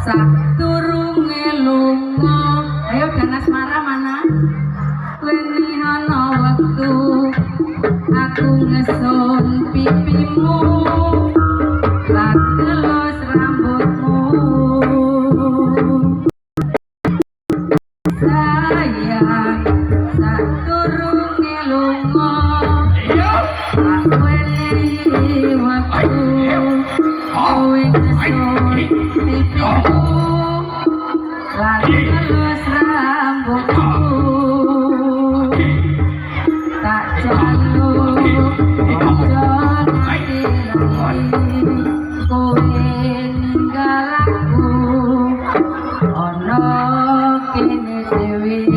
Sadurunge lunga, ayo dan asmara mana? Leni ana wektu aku ngesun pipimu, lan ngelus rambutmu. Sayang, sadurunge lunga, aku leni wektu kowe ngesun pipimu. Lagi ngelus rambutku, tak jaluk ojo nganti lali kowe ninggal aku ana kene dhewe.